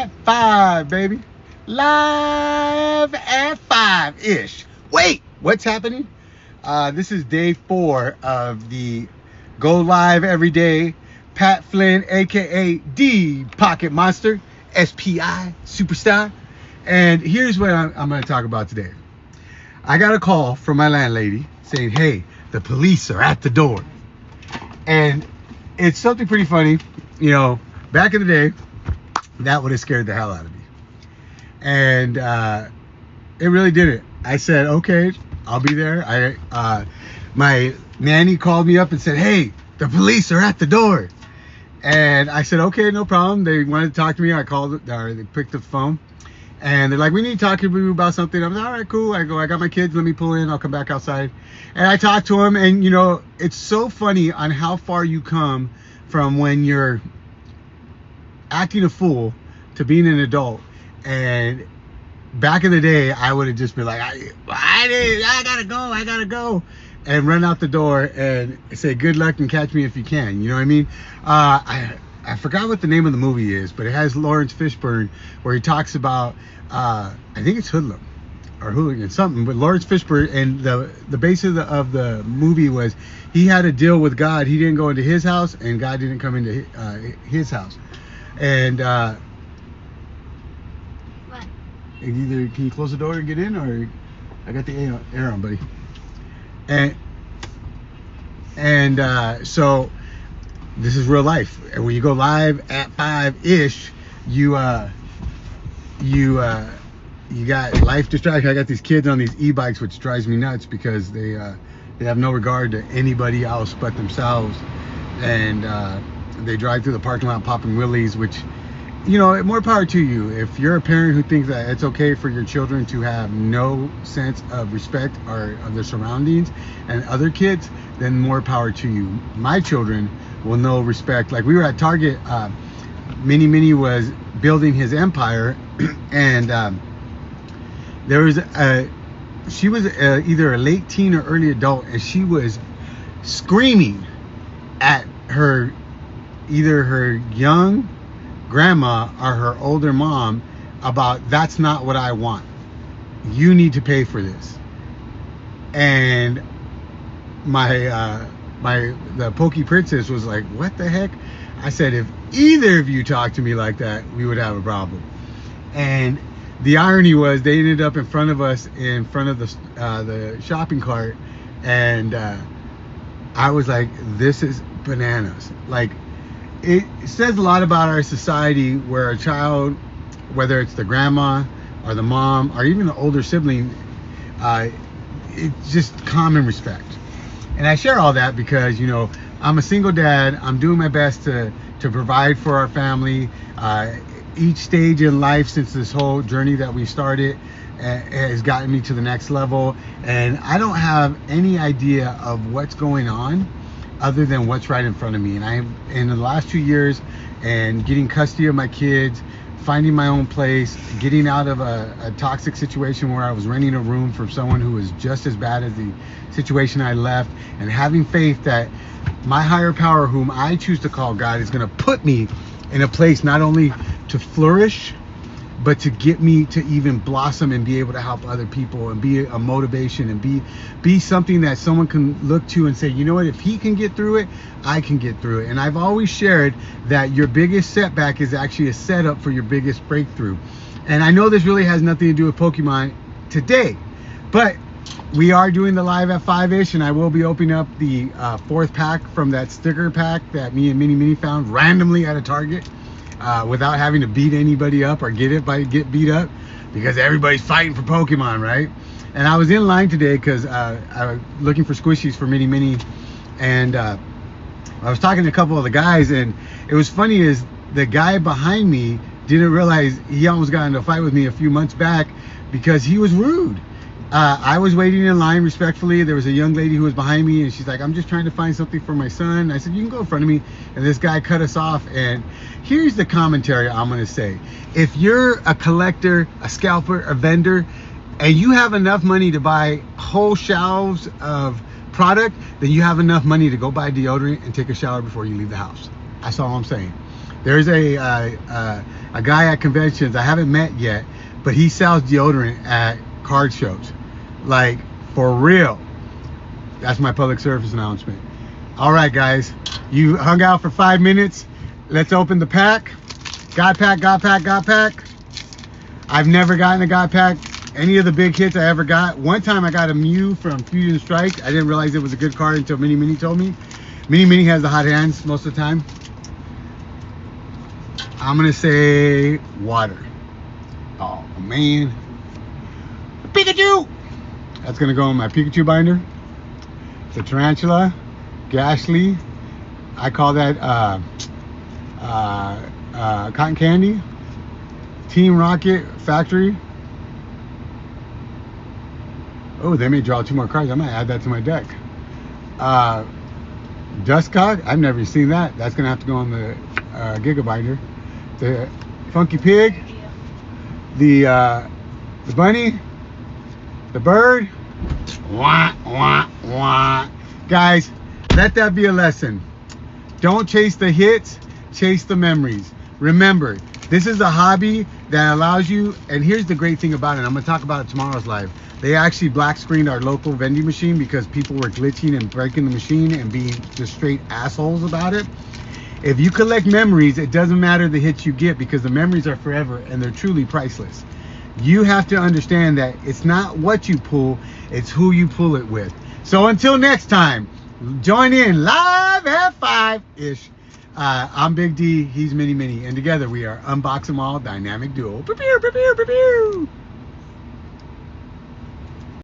at 5, baby. Live at 5-ish. Wait, what's happening? This is day 4 of the Go Live Every Day. Pat Flynn, aka D Pocket Monster, SPI Superstar. And here's what I'm going to talk about today. I got a call from my landlady saying, hey, the police are at the door. And it's something pretty funny. You know, back in the day, that would have scared the hell out of me. And it really didn't. I said, okay, I'll be there. My nanny called me up and said, hey, the police are at the door. And I said, okay, no problem. They wanted to talk to me. I called, or they picked up the phone. And they're like, we need to talk to you about something. I was like, all right, cool. I go, I got my kids. Let me pull in. I'll come back outside. And I talked to them. And, you know, it's so funny on how far you come from when you're acting a fool to being an adult. And back in the day, I would have just been like, I gotta go, and run out the door and say good luck and catch me if you can. You know what I mean? I forgot what the name of the movie is, but it has Lawrence Fishburne where he talks about I think it's Hoodlum or Hooligan something, but Lawrence Fishburne, and the basis of the movie was he had a deal with God. He didn't go into his house and God didn't come into his house. And what? Either can you close the door and get in, or I got the air on, buddy. And so this is real life. And when you go live at 5-ish, you got life distraction. I got these kids on these e-bikes, which drives me nuts because they have no regard to anybody else but themselves. And they drive through the parking lot popping wheelies, which, you know, more power to you. If you're a parent who thinks that it's okay for your children to have no sense of respect or of their surroundings and other kids, then more power to you. My children will know respect. Like, we were at Target, Mini was building his empire, and there was she was either a late teen or early adult, and she was screaming at either her young grandma or her older mom about, that's not what I want. You need to pay for this. And the Pokey Princess was like, what the heck? I said, if either of you talk to me like that, we would have a problem. And the irony was, they ended up in front of us, in front of the shopping cart, and I was like, this is bananas. Like, it says a lot about our society where a child, whether it's the grandma or the mom or even the older sibling, it's just common respect. And I share all that because, you know, I'm a single dad. I'm doing my best to provide for our family. Each stage in life since this whole journey that we started has gotten me to the next level. And I don't have any idea of what's going on other than what's right in front of me. And in the last 2 years, and getting custody of my kids, finding my own place, getting out of a toxic situation where I was renting a room from someone who was just as bad as the situation I left, and having faith that my higher power, whom I choose to call God, is going to put me in a place not only to flourish, but to get me to even blossom and be able to help other people and be a motivation and be something that someone can look to and say, you know what, if he can get through it, I can get through it. And I've always shared that your biggest setback is actually a setup for your biggest breakthrough. And I know this really has nothing to do with Pokemon today, but we are doing the live at 5-ish, and I will be opening up the 4th pack from that sticker pack that me and Mini found randomly at a Target. Without having to beat anybody up or get beat up, because everybody's fighting for Pokemon, right? And I was in line today because I was looking for squishies for Mini, and I was talking to a couple of the guys, and it was funny is the guy behind me didn't realize he almost got into a fight with me a few months back because he was rude. I was waiting in line respectfully. There was a young lady who was behind me, and she's like, I'm just trying to find something for my son. I said, you can go in front of me. And this guy cut us off. And here's the commentary I'm going to say. If you're a collector, a scalper, a vendor, and you have enough money to buy whole shelves of product, then you have enough money to go buy deodorant and take a shower before you leave the house. That's all I'm saying. There's a guy at conventions I haven't met yet, but he sells deodorant at card shows. Like, for real. That's my public service announcement. All right, guys. You hung out for 5 minutes. Let's open the pack. God pack, God pack, God pack. I've never gotten a God pack. Any of the big hits I ever got. One time I got a Mew from Fusion Strike. I didn't realize it was a good card until Mini Mini told me. Mini Mini has the hot hands most of the time. I'm gonna say water. Oh man. Pikachu! That's gonna go in my Pikachu binder. It's a Tarantula, Gashly. I call that Cotton Candy. Team Rocket Factory. Oh, they may draw 2 more cards. I might add that to my deck. Dustcock. I've never seen that. That's gonna have to go on the Giga binder. The Funky Pig. The bunny. The bird. Wah, wah, wah. Guys, let that be a lesson. Don't chase the hits, chase the memories. Remember, this is a hobby that allows you, and here's the great thing about it. I'm gonna talk about it tomorrow's live. They actually black screened our local vending machine because people were glitching and breaking the machine and being just straight assholes about it. If you collect memories, it doesn't matter the hits you get because the memories are forever and they're truly priceless. You have to understand that it's not what you pull, it's who you pull it with. So until next time, join in live at 5-ish. I'm Big D, he's Mini Mini, and together we are Unbox 'Em All Dynamic Duo. Pew, pew, pew, pew, pew, pew.